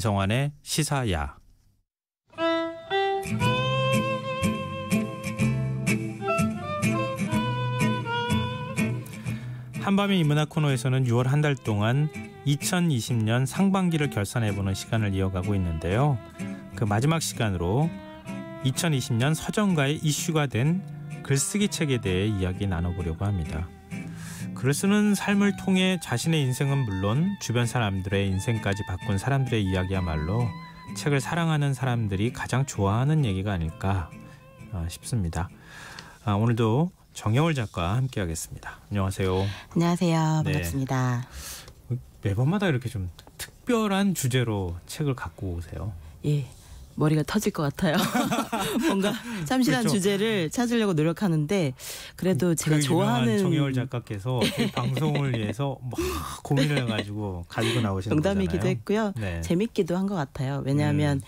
안성환의 시사야. 한밤의 인문학 코너에서는 6월 한 달 동안 2020년 상반기를 결산해보는 시간을 이어가고 있는데요. 그 마지막 시간으로 2020년 서점가의 이슈가 된 글쓰기 책에 대해 이야기 나눠보려고 합니다. 글을 쓰는 삶을 통해 자신의 인생은 물론 주변 사람들의 인생까지 바꾼 사람들의 이야기야말로 책을 사랑하는 사람들이 가장 좋아하는 얘기가 아닐까 싶습니다. 오늘도 정여울 작가와 함께하겠습니다. 안녕하세요. 안녕하세요. 네. 반갑습니다. 매번마다 이렇게 좀 특별한 주제로 책을 갖고 오세요. 예, 머리가 터질 것 같아요. 뭔가 참신한 그렇죠. 주제를 찾으려고 노력하는데 그래도 제가 좋아하는 정여울 작가께서 이 방송을 위해서 막 고민을 해가지고 가지고 나오시는 농담이기도 거잖아요. 했고요. 네. 재밌기도 한 것 같아요. 왜냐하면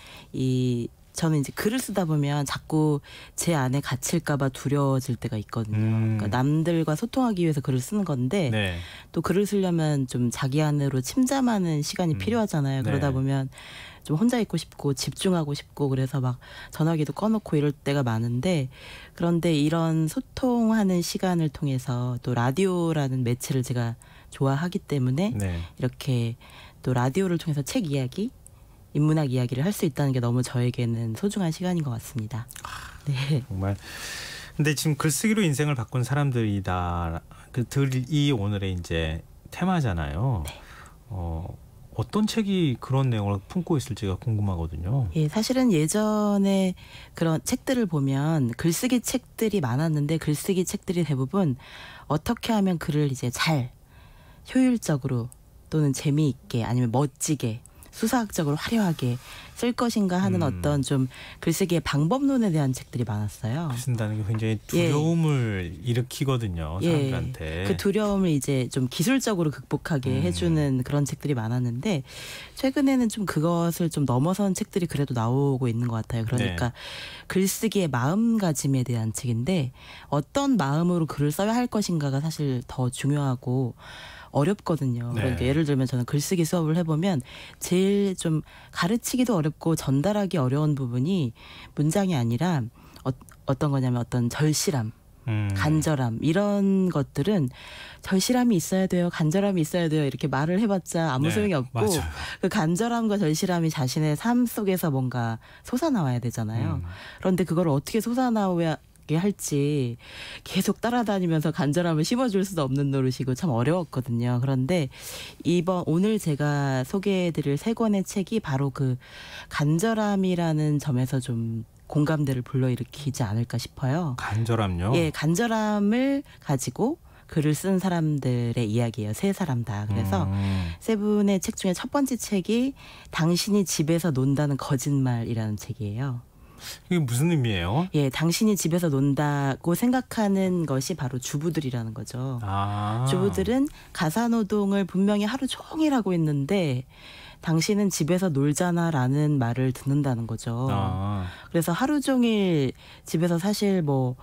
저는 이제 글을 쓰다 보면 자꾸 제 안에 갇힐까봐 두려워질 때가 있거든요. 그러니까 남들과 소통하기 위해서 글을 쓰는 건데 네. 또 글을 쓰려면 좀 자기 안으로 침잠하는 시간이 필요하잖아요. 네. 그러다 보면 좀 혼자 있고 싶고 집중하고 싶고 그래서 막 전화기도 꺼놓고 이럴 때가 많은데, 그런데 이런 소통하는 시간을 통해서 또 라디오라는 매체를 제가 좋아하기 때문에 네. 이렇게 또 라디오를 통해서 책 이야기, 인문학 이야기를 할 수 있다는 게 너무 저에게는 소중한 시간인 것 같습니다. 네. 정말. 근데 지금 글쓰기로 인생을 바꾼 사람들이다. 그들이 오늘의 이제 테마잖아요. 네. 어떤 책이 그런 내용을 품고 있을지가 궁금하거든요. 예, 사실은 예전에 그런 책들을 보면 글쓰기 책들이 많았는데 글쓰기 책들이 대부분 어떻게 하면 글을 이제 잘 효율적으로 또는 재미있게 아니면 멋지게 수사학적으로 화려하게 쓸 것인가 하는 어떤 좀 글쓰기의 방법론에 대한 책들이 많았어요. 쓴다는 게 굉장히 두려움을 일으키거든요. 사람들한테. 그 두려움을 이제 좀 기술적으로 극복하게 해주는 그런 책들이 많았는데 최근에는 좀 그것을 좀 넘어선 책들이 그래도 나오고 있는 것 같아요. 그러니까 글쓰기의 마음가짐에 대한 책인데 어떤 마음으로 글을 써야 할 것인가가 사실 더 중요하고 어렵거든요. 네. 그러니까 예를 들면 저는 글쓰기 수업을 해보면 제일 좀 가르치기도 어렵고 전달하기 어려운 부분이 문장이 아니라 어떤 거냐면 어떤 절실함, 간절함 이런 것들은 절실함이 있어야 돼요, 간절함이 있어야 돼요 이렇게 말을 해봤자 아무 소용이 없고 맞아요. 그 간절함과 절실함이 자신의 삶 속에서 뭔가 솟아나와야 되잖아요. 그런데 그걸 어떻게 솟아나와야 할지 계속 따라다니면서 간절함을 심어줄 수도 없는 노릇이고 참 어려웠거든요. 그런데 오늘 제가 소개해드릴 세 권의 책이 바로 그 간절함이라는 점에서 좀 공감대를 불러일으키지 않을까 싶어요. 간절함요? 예, 간절함을 가지고 글을 쓴 사람들의 이야기예요. 세 사람 다. 그래서 세 분의 책 중에 첫 번째 책이 당신이 집에서 논다는 거짓말이라는 책이에요. 이게 무슨 의미예요? 예, 당신이 집에서 논다고 생각하는 것이 바로 주부들이라는 거죠. 주부들은 가사노동을 분명히 하루 종일 하고 있는데 당신은 집에서 놀잖아라는 말을 듣는다는 거죠. 그래서 하루 종일 집에서 사실 뭐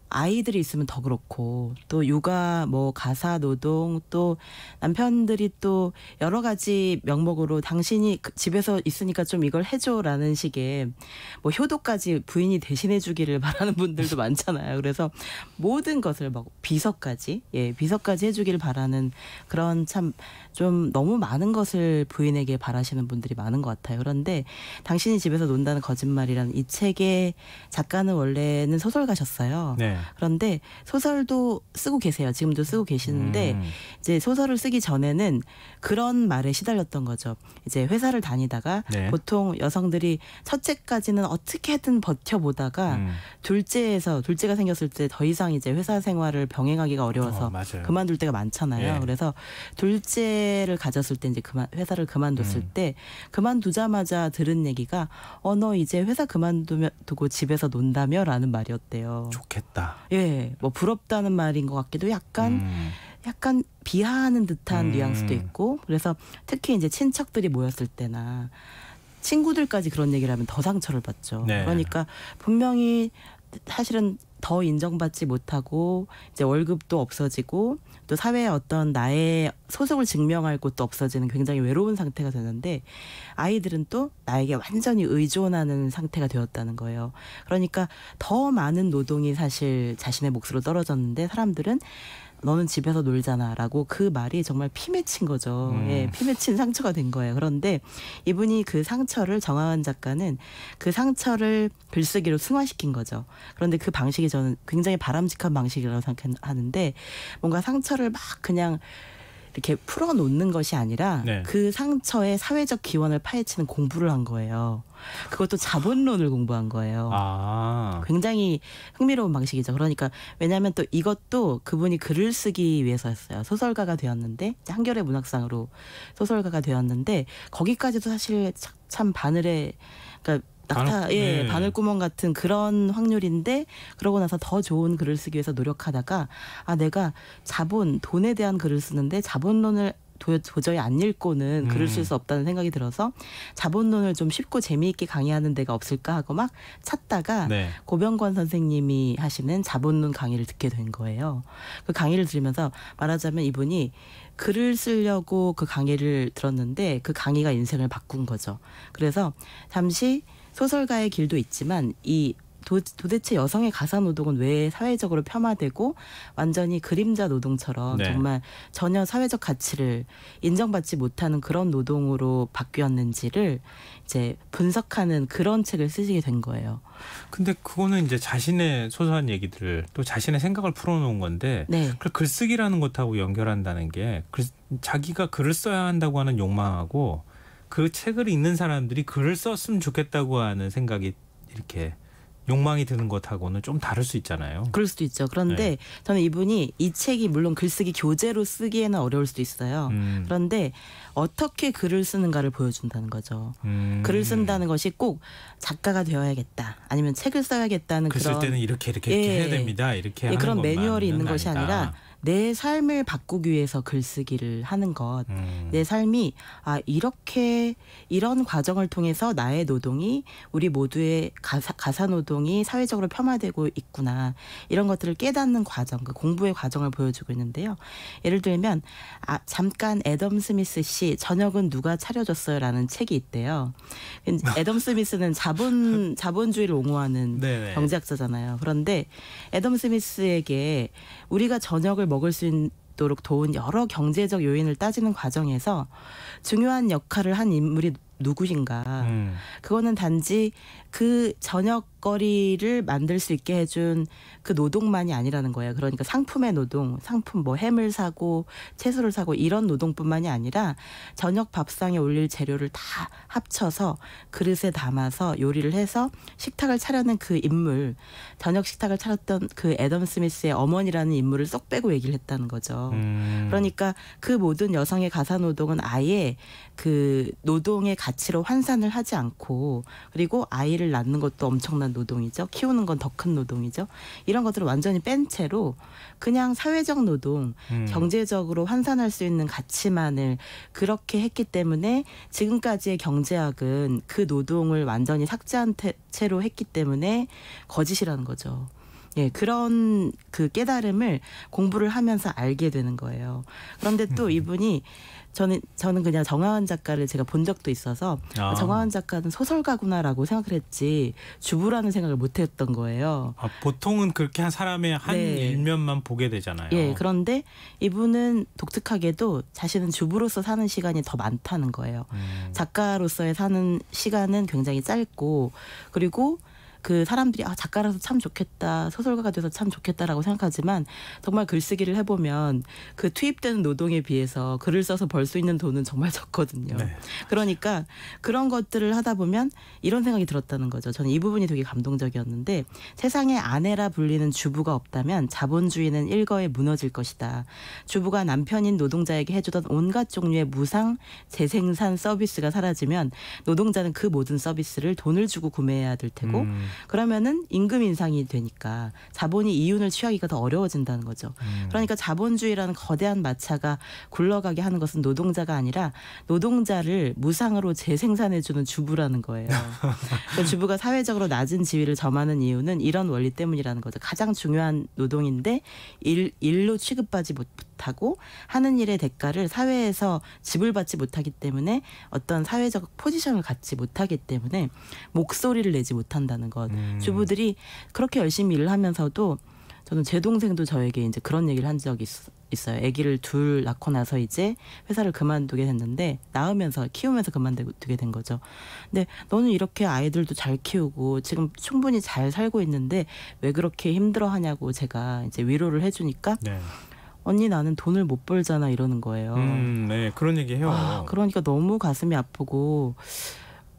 아이들이 있으면 더 그렇고 또 육아 뭐 가사 노동 또 남편들이 또 여러 가지 명목으로 당신이 집에서 있으니까 좀 이걸 해줘라는 식의 뭐 효도까지 부인이 대신해 주기를 바라는 분들도 많잖아요. 그래서 모든 것을 막 비서까지 해주기를 바라는 그런 참 좀 너무 많은 것을 부인에게 바라시는 분들이 많은 것 같아요. 그런데 당신이 집에서 논다는 거짓말이라는 이 책의 작가는 원래는 소설가셨어요. 네. 그런데 소설도 쓰고 계세요. 지금도 쓰고 계시는데 이제 소설을 쓰기 전에는 그런 말에 시달렸던 거죠. 이제 회사를 다니다가 보통 여성들이 첫째까지는 어떻게든 버텨보다가 둘째가 생겼을 때 더 이상 이제 회사 생활을 병행하기가 어려워서 그만둘 때가 많잖아요. 그래서 둘째를 가졌을 때 이제 회사를 그만뒀을 때 그만두자마자 들은 얘기가 너 이제 회사 그만두고 집에서 논다며라는 말이었대요. 좋겠다. 예, 뭐 부럽다는 말인 것 같기도 약간 비하하는 듯한 뉘앙스도 있고 그래서 특히 이제 친척들이 모였을 때나 친구들까지 그런 얘기를 하면 더 상처를 받죠. 그러니까 분명히 사실은 더 인정받지 못하고 이제 월급도 없어지고 또 사회에 어떤 나의 소속을 증명할 곳도 없어지는 굉장히 외로운 상태가 되는데 아이들은 또 나에게 완전히 의존하는 상태가 되었다는 거예요. 그러니까 더 많은 노동이 사실 자신의 몫으로 떨어졌는데 사람들은 너는 집에서 놀잖아라고 그 말이 정말 피 맺힌 거죠. 예, 피 맺힌 상처가 된 거예요. 그런데 이분이 그 상처를 정하은 작가는 그 상처를 글쓰기로 승화시킨 거죠. 그런데 그 방식이 저는 굉장히 바람직한 방식이라고 생각하는데 뭔가 상처를 막 그냥 이렇게 풀어놓는 것이 아니라 네. 그 상처의 사회적 기원을 파헤치는 공부를 한 거예요. 그것도 자본론을 공부한 거예요. 굉장히 흥미로운 방식이죠. 그러니까 왜냐하면 또 이것도 그분이 글을 쓰기 위해서였어요. 소설가가 되었는데 한겨레 문학상으로 소설가가 되었는데 거기까지도 사실 참 바늘에 그러니까 네. 바늘구멍 같은 그런 확률인데 그러고 나서 더 좋은 글을 쓰기 위해서 노력하다가 내가 돈에 대한 글을 쓰는데 자본론을 도저히 안 읽고는 글을 쓸 수 없다는 생각이 들어서 자본론을 좀 쉽고 재미있게 강의하는 데가 없을까 하고 막 찾다가 네. 고병권 선생님이 하시는 자본론 강의를 듣게 된 거예요. 그 강의를 들으면서 말하자면 이분이 글을 쓰려고 그 강의를 들었는데 그 강의가 인생을 바꾼 거죠. 그래서 잠시 소설가의 길도 있지만 이 도대체 여성의 가사노동은 왜 사회적으로 폄하되고 완전히 그림자 노동처럼 네. 정말 전혀 사회적 가치를 인정받지 못하는 그런 노동으로 바뀌었는지를 이제 분석하는 그런 책을 쓰시게 된 거예요. 근데 그거는 이제 자신의 소소한 얘기들을 또 자신의 생각을 풀어놓은 건데 네. 그걸 글쓰기라는 것하고 연결한다는 게 자기가 글을 써야 한다고 하는 욕망하고 그 책을 읽는 사람들이 글을 썼으면 좋겠다고 하는 생각이 이렇게 욕망이 드는 것하고는 좀 다를 수 있잖아요. 그럴 수도 있죠. 그런데 네. 저는 이분이 이 책이 물론 글쓰기 교재로 쓰기에는 어려울 수도 있어요. 그런데 어떻게 글을 쓰는가를 보여준다는 거죠. 글을 쓴다는 것이 꼭 작가가 되어야겠다. 아니면 책을 써야겠다는 글 쓸 때는 이렇게 해야 됩니다. 이렇게 하는 그런 매뉴얼이 있는 아니다. 것이 아니라 내 삶을 바꾸기 위해서 글쓰기를 하는 것. 내 삶이 이렇게 이런 과정을 통해서 나의 노동이 우리 모두의 가사 노동이 사회적으로 폄하되고 있구나. 이런 것들을 깨닫는 과정, 그 공부의 과정을 보여주고 있는데요. 예를 들면 잠깐 애덤 스미스 씨 저녁은 누가 차려줬어요라는 책이 있대요. 애덤 스미스는 자본주의를 옹호하는 네네. 경제학자잖아요. 그런데 애덤 스미스에게 우리가 저녁을 먹을 수 있도록 도운 여러 경제적 요인을 따지는 과정에서 중요한 역할을 한 인물이 누구인가. 그거는 단지 그 저녁거리를 만들 수 있게 해준 그 노동만이 아니라는 거예요. 그러니까 상품의 노동, 상품 햄을 사고 채소를 사고 이런 노동뿐만이 아니라 저녁 밥상에 올릴 재료를 다 합쳐서 그릇에 담아서 요리를 해서 식탁을 차려는 그 인물, 저녁 식탁을 차렸던 그 애덤 스미스의 어머니라는 인물을 쏙 빼고 얘기를 했다는 거죠. 그러니까 그 모든 여성의 가사 노동은 아예 그 노동의 가치로 환산을 하지 않고 그리고 아이를 낳는 것도 엄청난 노동이죠. 키우는 건 더 큰 노동이죠. 이런 것들을 완전히 뺀 채로 그냥 사회적 노동, 경제적으로 환산할 수 있는 가치만을 그렇게 했기 때문에 지금까지의 경제학은 그 노동을 완전히 삭제한 채로 했기 때문에 거짓이라는 거죠. 예, 그런 그 깨달음을 공부를 하면서 알게 되는 거예요. 그런데 또 이분이 저는 그냥 정하은 작가를 제가 본 적도 있어서 정하은 작가는 소설가구나라고 생각을 했지 주부라는 생각을 못했던 거예요. 보통은 그렇게 한 사람의 한 일면만 보게 되잖아요. 예, 그런데 이분은 독특하게도 자신은 주부로서 사는 시간이 더 많다는 거예요. 작가로서의 사는 시간은 굉장히 짧고 그리고 그 사람들이 작가라서 참 좋겠다, 소설가가 돼서 참 좋겠다라고 생각하지만 정말 글쓰기를 해보면 그 투입되는 노동에 비해서 글을 써서 벌 수 있는 돈은 정말 적거든요. 네. 그러니까 그런 것들을 하다 보면 이런 생각이 들었다는 거죠. 저는 이 부분이 되게 감동적이었는데 세상에 아내라 불리는 주부가 없다면 자본주의는 일거에 무너질 것이다. 주부가 남편인 노동자에게 해주던 온갖 종류의 무상 재생산 서비스가 사라지면 노동자는 그 모든 서비스를 돈을 주고 구매해야 될 테고 그러면은 임금 인상이 되니까 자본이 이윤을 취하기가 더 어려워진다는 거죠. 그러니까 자본주의라는 거대한 마차가 굴러가게 하는 것은 노동자가 아니라 노동자를 무상으로 재생산해주는 주부라는 거예요. 그러니까 주부가 사회적으로 낮은 지위를 점하는 이유는 이런 원리 때문이라는 거죠. 가장 중요한 노동인데 일로 취급받지 못하고 하는 일의 대가를 사회에서 지불받지 못하기 때문에 어떤 사회적 포지션을 갖지 못하기 때문에 목소리를 내지 못한다는 것. 주부들이 그렇게 열심히 일을 하면서도 저는 제 동생도 저에게 이제 그런 얘기를 한 적이 있어요. 아기를 둘 낳고 나서 이제 회사를 그만두게 됐는데 낳으면서 키우면서 그만두게 된 거죠. 근데 너는 이렇게 아이들도 잘 키우고 지금 충분히 잘 살고 있는데 왜 그렇게 힘들어하냐고 제가 이제 위로를 해주니까 네. 언니 나는 돈을 못 벌잖아 이러는 거예요. 네, 그런 얘기 해요. 그러니까 너무 가슴이 아프고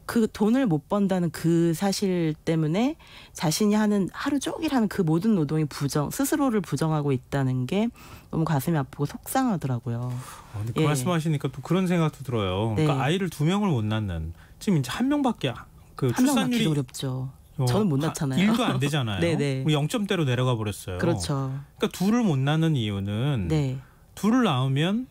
그 돈을 못 번다는 그 사실 때문에 자신이 하는 하루 종일 하는 그 모든 노동이 스스로를 부정하고 있다는 게 너무 가슴이 아프고 속상하더라고요. 근데 그 말씀하시니까 또 그런 생각도 들어요. 네. 그러니까 아이를 2명을 못 낳는 지금 이제 1명밖에 그 출산율이 어렵죠. 저는 못 낳잖아요. 1도 안 되잖아요. 0점대로 내려가 버렸어요. 그렇죠. 그러니까 둘을 못 낳는 이유는 둘을 낳으면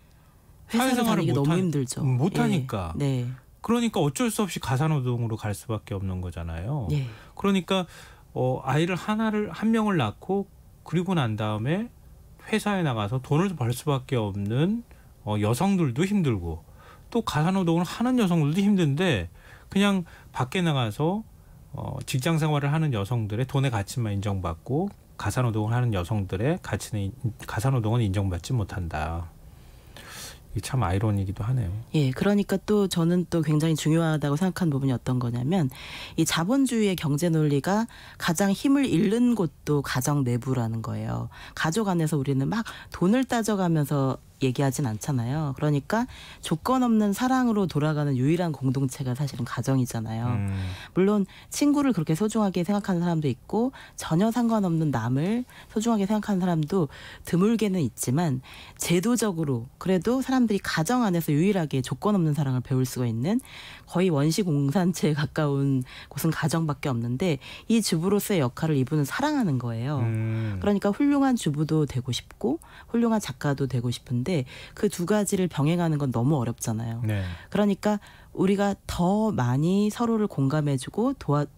사회생활을 너무 힘들죠. 못하니까. 네. 그러니까 어쩔 수 없이 가사노동으로 갈 수밖에 없는 거잖아요. 네. 그러니까 아이를 한 명을 낳고 그리고 난 다음에 회사에 나가서 돈을 벌 수밖에 없는 여성들도 힘들고 또 가사노동을 하는 여성들도 힘든데 그냥 밖에 나가서 직장 생활을 하는 여성들의 돈의 가치만 인정받고 가사노동을 하는 여성들의 가사노동은 인정받지 못한다. 이게 참 아이러니이기도 하네요. 예, 그러니까 또 저는 또 굉장히 중요하다고 생각한 부분이 어떤 거냐면 이 자본주의의 경제 논리가 가장 힘을 잃는 곳도 가정 내부라는 거예요. 가족 안에서 우리는 막 돈을 따져가면서 얘기하진 않잖아요. 그러니까 조건 없는 사랑으로 돌아가는 유일한 공동체가 사실은 가정이잖아요. 물론 친구를 그렇게 소중하게 생각하는 사람도 있고 전혀 상관없는 남을 소중하게 생각하는 사람도 드물게는 있지만 제도적으로 그래도 사람들이 가정 안에서 유일하게 조건 없는 사랑을 배울 수가 있는 거의 원시 공산체에 가까운 곳은 가정밖에 없는데 이 주부로서의 역할을 이분은 사랑하는 거예요. 그러니까 훌륭한 주부도 되고 싶고 훌륭한 작가도 되고 싶은데 그 두 가지를 병행하는 건 너무 어렵잖아요. 네. 그러니까 우리가 더 많이 서로를 공감해주고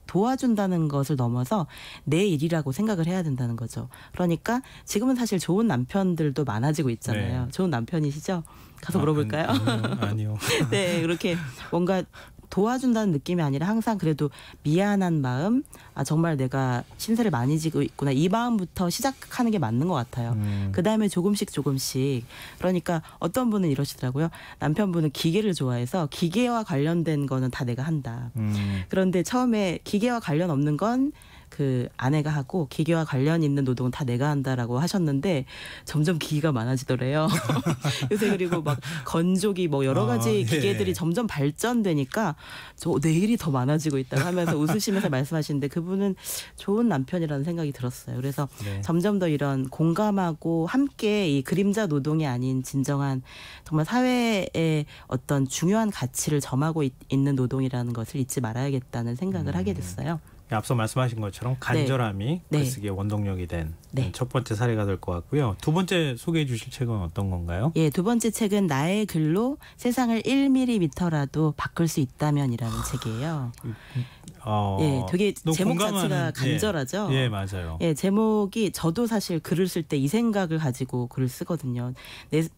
도와준다는 것을 넘어서 내 일이라고 생각을 해야 된다는 거죠. 그러니까 지금은 사실 좋은 남편들도 많아지고 있잖아요. 네. 좋은 남편이시죠? 가서 물어볼까요? 아니요. 네, 그렇게 뭔가 도와준다는 느낌이 아니라 항상 그래도 미안한 마음, 정말 내가 신세를 많이 지고 있구나 이 마음부터 시작하는 게 맞는 것 같아요. 그다음에 조금씩 그러니까 어떤 분은 이러시더라고요. 남편분은 기계를 좋아해서 기계와 관련된 거는 다 내가 한다. 그런데 처음에 기계와 관련 없는 건 그 아내가 하고 기계와 관련 있는 노동은 다 내가 한다라고 하셨는데 점점 기계가 많아지더래요. 요새 그리고 막 건조기 뭐 여러 가지 기계들이 점점 발전되니까 내 일이 더 많아지고 있다고 하면서 웃으시면서 말씀하시는데 그분은 좋은 남편이라는 생각이 들었어요. 그래서 점점 더 이런 공감하고 함께 이 그림자 노동이 아닌 진정한 정말 사회의 어떤 중요한 가치를 점하고 있는 노동이라는 것을 잊지 말아야겠다는 생각을 하게 됐어요. 앞서 말씀하신 것처럼 간절함이 글쓰기의 원동력이 된 첫 번째 사례가 될 것 같고요. 두 번째 소개해 주실 책은 어떤 건가요? 예, 두 번째 책은 나의 글로 세상을 1mm라도 바꿀 수 있다면이라는 책이에요. 예, 되게 제목 자체가 간절하죠. 예, 맞아요. 예, 제목이 저도 사실 글을 쓸 때 이 생각을 가지고 글을 쓰거든요.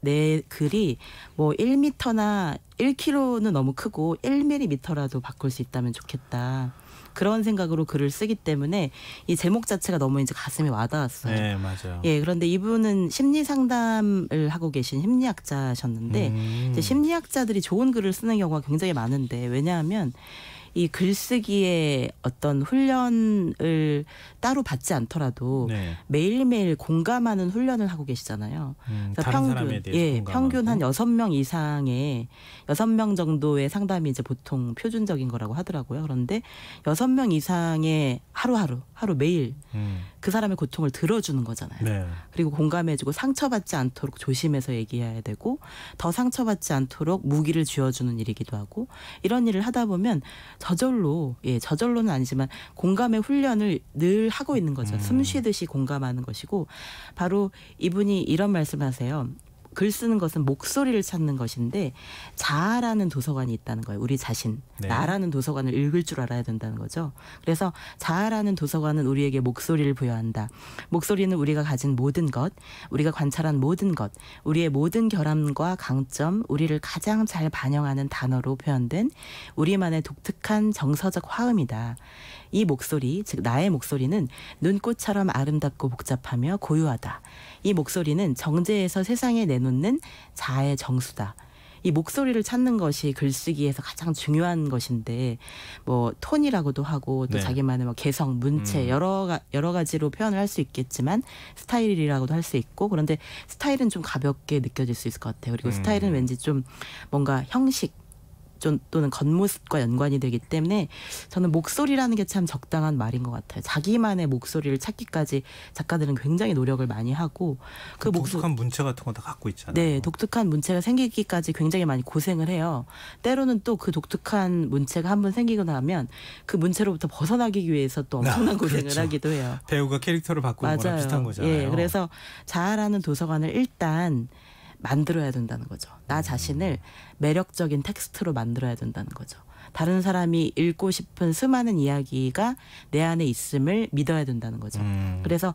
내 글이 뭐 1m나 1km는 너무 크고 1mm라도 바꿀 수 있다면 좋겠다. 그런 생각으로 글을 쓰기 때문에 이 제목 자체가 너무 이제 가슴에 와닿았어요. 네, 맞아요. 예, 그런데 이분은 심리 상담을 하고 계신 심리학자셨는데 이제 심리학자들이 좋은 글을 쓰는 경우가 굉장히 많은데 왜냐하면 이 글쓰기의 어떤 훈련을 따로 받지 않더라도 매일매일 공감하는 훈련을 하고 계시잖아요. 다른 사람에 대해서 평균 한 6명 이상의 6명 정도의 상담이 이제 보통 표준적인 거라고 하더라고요. 그런데 6명 이상의 하루 매일 그 사람의 고통을 들어주는 거잖아요. 네. 그리고 공감해주고 상처받지 않도록 조심해서 얘기해야 되고 더 상처받지 않도록 무기를 쥐어주는 일이기도 하고 이런 일을 하다 보면 저절로는 아니지만 공감의 훈련을 늘 하고 있는 거죠. 숨 쉬듯이 공감하는 것이고 바로 이분이 이런 말씀하세요. 글 쓰는 것은 목소리를 찾는 것인데 자아라는 도서관이 있다는 거예요. 우리 자신, 네. 나라는 도서관을 읽을 줄 알아야 된다는 거죠. 그래서 자아라는 도서관은 우리에게 목소리를 부여한다. 목소리는 우리가 가진 모든 것, 우리가 관찰한 모든 것, 우리의 모든 결함과 강점, 우리를 가장 잘 반영하는 단어로 표현된 우리만의 독특한 정서적 화음이다. 이 목소리, 즉 나의 목소리는 눈꽃처럼 아름답고 복잡하며 고유하다. 이 목소리는 정제해서 세상에 내놓는 자아의 정수다. 이 목소리를 찾는 것이 글쓰기에서 가장 중요한 것인데 뭐 톤이라고도 하고 또 네. 자기만의 뭐 개성, 문체 여러 가지로 표현을 할 수 있겠지만 스타일이라고도 할 수 있고 그런데 스타일은 좀 가볍게 느껴질 수 있을 것 같아요. 그리고 스타일은 왠지 좀 뭔가 형식 또는 겉모습과 연관이 되기 때문에 저는 목소리라는 게 참 적당한 말인 것 같아요. 자기만의 목소리를 찾기까지 작가들은 굉장히 노력을 많이 하고 그 독특한 문체 같은 거 다 갖고 있잖아요. 네, 독특한 문체가 생기기까지 굉장히 많이 고생을 해요. 때로는 또 그 독특한 문체가 한번 생기고 나면 그 문체로부터 벗어나기 위해서 또 엄청난 고생을 그렇죠. 하기도 해요. 배우가 캐릭터를 바꾸는 거랑 비슷한 거잖아요. 예, 그래서 자아라는 도서관을 일단 만들어야 된다는 거죠. 나 자신을 매력적인 텍스트로 만들어야 된다는 거죠. 다른 사람이 읽고 싶은 수많은 이야기가 내 안에 있음을 믿어야 된다는 거죠. 그래서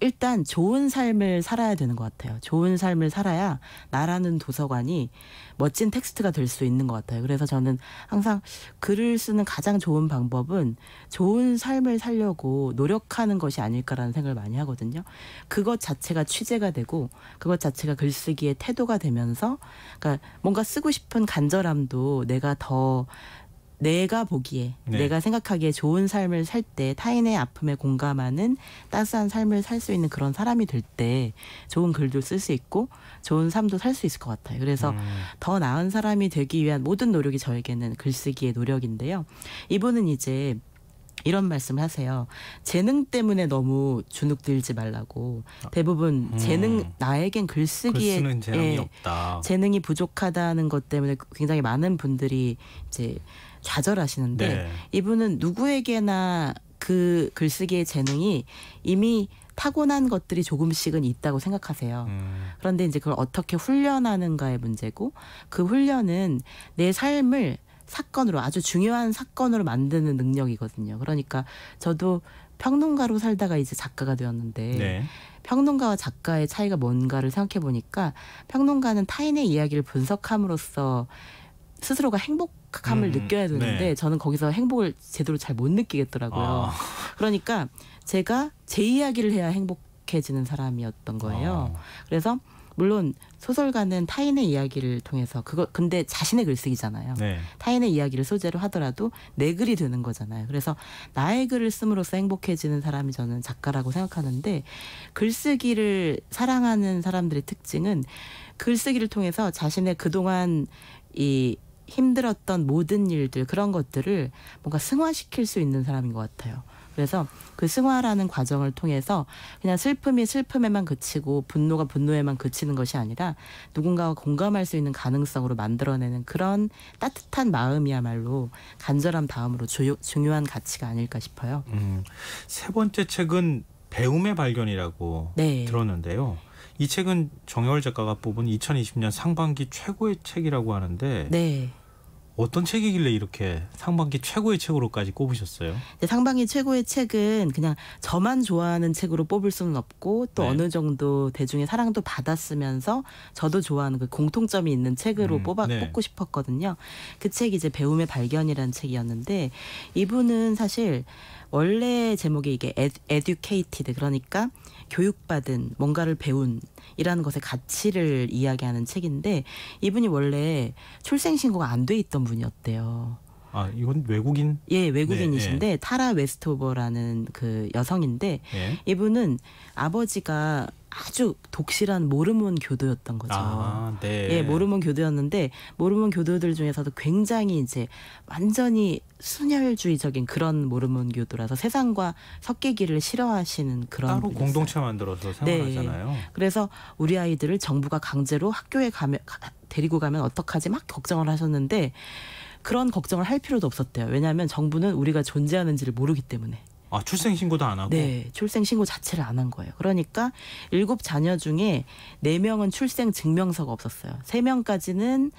일단 좋은 삶을 살아야 되는 것 같아요. 좋은 삶을 살아야 나라는 도서관이 멋진 텍스트가 될 수 있는 것 같아요. 그래서 저는 항상 글을 쓰는 가장 좋은 방법은 좋은 삶을 살려고 노력하는 것이 아닐까라는 생각을 많이 하거든요. 그것 자체가 취재가 되고 그것 자체가 글쓰기의 태도가 되면서 그러니까 뭔가 쓰고 싶은 간절함도 내가 보기에 네. 내가 생각하기에 좋은 삶을 살 때 타인의 아픔에 공감하는 따스한 삶을 살 수 있는 그런 사람이 될 때 좋은 글도 쓸 수 있고 좋은 삶도 살 수 있을 것 같아요. 그래서 더 나은 사람이 되기 위한 모든 노력이 저에게는 글쓰기의 노력인데요. 이분은 이제 이런 말씀을 하세요. 재능 때문에 너무 주눅들지 말라고. 대부분 나에겐 글쓰기에 글 쓰는 재능이 없다. 재능이 부족하다는 것 때문에 굉장히 많은 분들이 이제 좌절하시는데 네. 이분은 누구에게나 그 글쓰기의 재능이 이미 타고난 것들이 조금씩은 있다고 생각하세요. 그런데 이제 그걸 어떻게 훈련하는가의 문제고 그 훈련은 내 삶을 사건으로 아주 중요한 사건으로 만드는 능력이거든요. 그러니까 저도 평론가로 살다가 이제 작가가 되었는데 네. 평론가와 작가의 차이가 뭔가를 생각해 보니까 평론가는 타인의 이야기를 분석함으로써 스스로가 행복함을 느껴야 되는데 네. 저는 거기서 행복을 제대로 잘 못 느끼겠더라고요. 그러니까 제가 제 이야기를 해야 행복해지는 사람이었던 거예요. 그래서 물론 소설가는 타인의 이야기를 통해서 근데 자신의 글쓰기잖아요. 네. 타인의 이야기를 소재로 하더라도 내 글이 되는 거잖아요. 그래서 나의 글을 씀으로써 행복해지는 사람이 저는 작가라고 생각하는데 글쓰기를 사랑하는 사람들의 특징은 글쓰기를 통해서 자신의 그동안 이 힘들었던 모든 일들 그런 것들을 뭔가 승화시킬 수 있는 사람인 것 같아요. 그래서 그 승화라는 과정을 통해서 그냥 슬픔이 슬픔에만 그치고 분노가 분노에만 그치는 것이 아니라 누군가와 공감할 수 있는 가능성으로 만들어내는 그런 따뜻한 마음이야말로 간절함 다음으로 중요한 가치가 아닐까 싶어요. 세 번째 책은 배움의 발견이라고 네. 들었는데요. 이 책은 정여울 작가가 뽑은 2020년 상반기 최고의 책이라고 하는데 네. 어떤 책이길래 이렇게 상반기 최고의 책으로까지 꼽으셨어요? 상반기 최고의 책은 그냥 저만 좋아하는 책으로 뽑을 수는 없고 또 네. 어느 정도 대중의 사랑도 받았으면서 저도 좋아하는 그 공통점이 있는 책으로 뽑고 싶었거든요. 그 책이 이제 배움의 발견이라는 책이었는데 이분은 사실 원래 제목이 이게 educated 그러니까 교육받은 뭔가를 배운 이라는 것의 가치를 이야기하는 책인데 이분이 원래 출생신고가 안 돼 있던 분이었대요. 아, 이건 외국인? 예, 외국인이신데 네. 타라 웨스트오버라는 그 여성인데 네. 이분은 아버지가 아주 독실한 모르몬 교도였던 거죠. 아, 네. 예, 모르몬 교도였는데 모르몬 교도들 중에서도 굉장히 이제 완전히 순혈주의적인 그런 모르몬 교도라서 세상과 섞이기를 싫어하시는 그런 따로 분이었어요. 공동체 만들어서 생활하잖아요. 네. 그래서 우리 아이들을 정부가 강제로 학교에 데리고 가면 어떡하지 막 걱정을 하셨는데 그런 걱정을 할 필요도 없었대요. 왜냐하면 정부는 우리가 존재하는지를 모르기 때문에. 아, 출생신고도 안 하고? 네. 출생신고 자체를 안 한 거예요. 그러니까 7자녀 중에 4명은 출생증명서가 없었어요. 3명까지는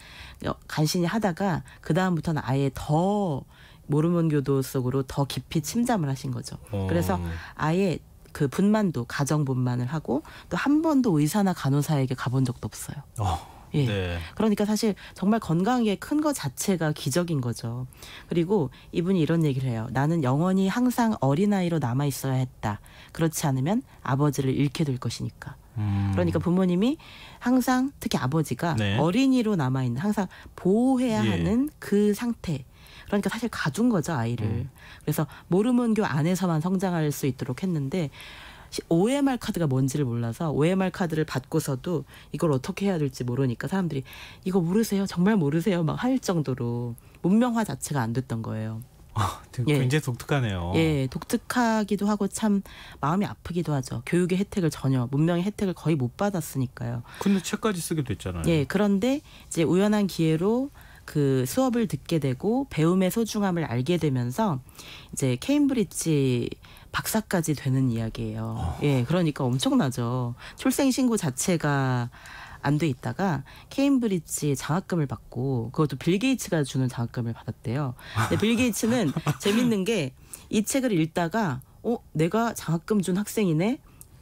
간신히 하다가 그다음부터는 아예 더 모르몬 교도 속으로 더 깊이 침잠을 하신 거죠. 그래서 아예 그 분만도 가정분만을 하고 또 한 번도 의사나 간호사에게 가본 적도 없어요. 예. 네. 그러니까 사실 정말 건강하게 큰 것 자체가 기적인 거죠. 그리고 이분이 이런 얘기를 해요. 나는 영원히 항상 어린아이로 남아있어야 했다. 그렇지 않으면 아버지를 잃게 될 것이니까. 그러니까 부모님이 항상 특히 아버지가 네. 어린이로 남아있는 항상 보호해야 하는 그 상태. 그러니까 사실 가둔 거죠, 아이를. 그래서 모르몬교 안에서만 성장할 수 있도록 했는데 OMR 카드가 뭔지를 몰라서 OMR 카드를 받고서도 이걸 어떻게 해야 될지 모르니까 사람들이 이거 모르세요? 정말 모르세요? 막 할 정도로 문명화 자체가 안 됐던 거예요. 굉장히 독특하네요. 예, 독특하기도 하고 참 마음이 아프기도 하죠. 교육의 혜택을 전혀, 문명의 혜택을 거의 못 받았으니까요. 근데 책까지 쓰게 됐잖아요. 예, 그런데 이제 우연한 기회로 그 수업을 듣게 되고 배움의 소중함을 알게 되면서 이제 케임브리지 박사까지 되는 이야기예요. 예, 그러니까 엄청나죠. 출생신고 자체가 안 돼 있다가 케임브리지 장학금을 받고 그것도 빌 게이츠가 주는 장학금을 받았대요. 근데 빌 게이츠는 재밌는 게 이 책을 읽다가 내가 장학금 준 학생이네?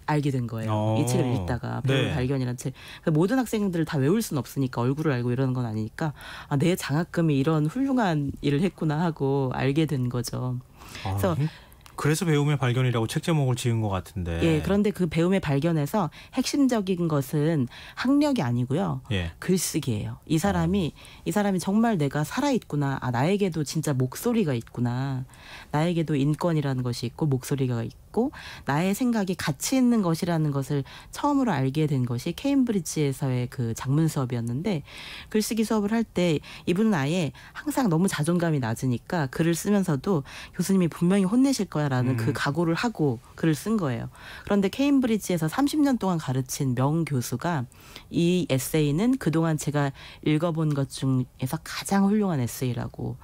알게 된 거예요. 이 책을 읽다가 배움의 네. 발견이라는 책. 그러니까 모든 학생들을 다 외울 수는 없으니까 얼굴을 알고 이러는 건 아니니까 내 장학금이 이런 훌륭한 일을 했구나 하고 알게 된 거죠. 그래서 배움의 발견이라고 책 제목을 지은 것 같은데. 예, 그런데 그 배움의 발견에서 핵심적인 것은 학력이 아니고요. 예. 글쓰기예요. 이 사람이 정말 내가 살아있구나. 나에게도 진짜 목소리가 있구나. 나에게도 인권이라는 것이 있고 목소리가 있고 나의 생각이 가치 있는 것이라는 것을 처음으로 알게 된 것이 케임브리지에서의 그 작문 수업이었는데 글쓰기 수업을 할 때 이분은 아예 항상 너무 자존감이 낮으니까 글을 쓰면서도 교수님이 분명히 혼내실 거야라는 그 각오를 하고 글을 쓴 거예요. 그런데 케임브리지에서 30년 동안 가르친 명교수가 이 에세이는 그동안 제가 읽어본 것 중에서 가장 훌륭한 에세이라고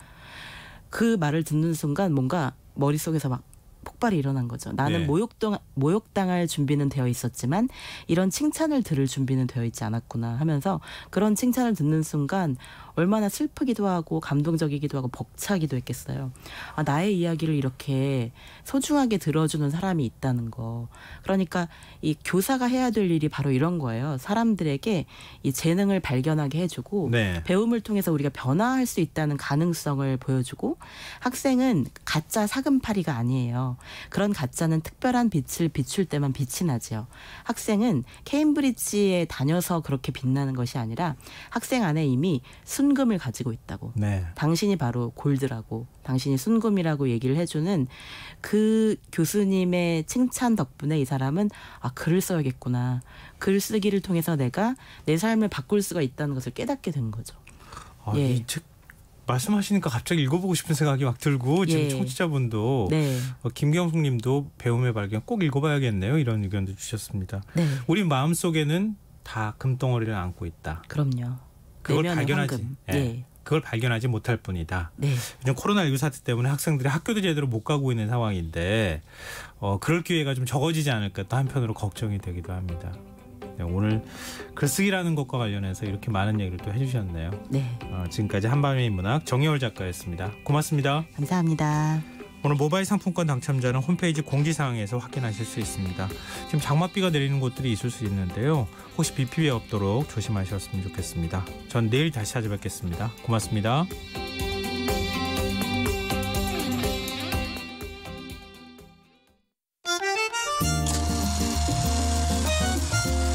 그 말을 듣는 순간 뭔가 머릿속에서 막 폭발이 일어난 거죠. 나는 네. 모욕당할 준비는 되어 있었지만 이런 칭찬을 들을 준비는 되어 있지 않았구나 하면서 그런 칭찬을 듣는 순간 얼마나 슬프기도 하고 감동적이기도 하고 벅차기도 했겠어요. 나의 이야기를 이렇게 소중하게 들어주는 사람이 있다는 거. 그러니까 이 교사가 해야 될 일이 바로 이런 거예요. 사람들에게 이 재능을 발견하게 해주고 네. 배움을 통해서 우리가 변화할 수 있다는 가능성을 보여주고 학생은 가짜 사금팔이가 아니에요. 그런 가짜는 특별한 빛을 비출 때만 빛이 나죠. 학생은 케임브리지에 다녀서 그렇게 빛나는 것이 아니라 학생 안에 이미 순금을 가지고 있다고. 네. 당신이 바로 골드라고, 당신이 순금이라고 얘기를 해주는 그 교수님의 칭찬 덕분에 이 사람은 글을 써야겠구나. 글쓰기를 통해서 내가 내 삶을 바꿀 수가 있다는 것을 깨닫게 된 거죠. 예. 이 책 말씀하시니까 갑자기 읽어보고 싶은 생각이 막 들고 지금 청취자분도 네. 김경숙 님도 배움의 발견 꼭 읽어봐야겠네요. 이런 의견도 주셨습니다. 네. 우리 마음속에는 다 금덩어리를 안고 있다. 그럼요. 그걸 발견하지. 예. 그걸 발견하지 못할 뿐이다. 네. 코로나19 사태 때문에 학생들이 학교도 제대로 못 가고 있는 상황인데 그럴 기회가 좀 적어지지 않을까 또 한편으로 걱정이 되기도 합니다. 네, 오늘 글쓰기라는 것과 관련해서 이렇게 많은 얘기를 또 해주셨네요. 네. 지금까지 한밤의 문학 정여울 작가였습니다. 고맙습니다. 감사합니다. 오늘 모바일 상품권 당첨자는 홈페이지 공지사항에서 확인하실 수 있습니다. 지금 장맛비가 내리는 곳들이 있을 수 있는데요. 혹시 비 피해 없도록 조심하셨으면 좋겠습니다. 전 내일 다시 찾아뵙겠습니다. 고맙습니다.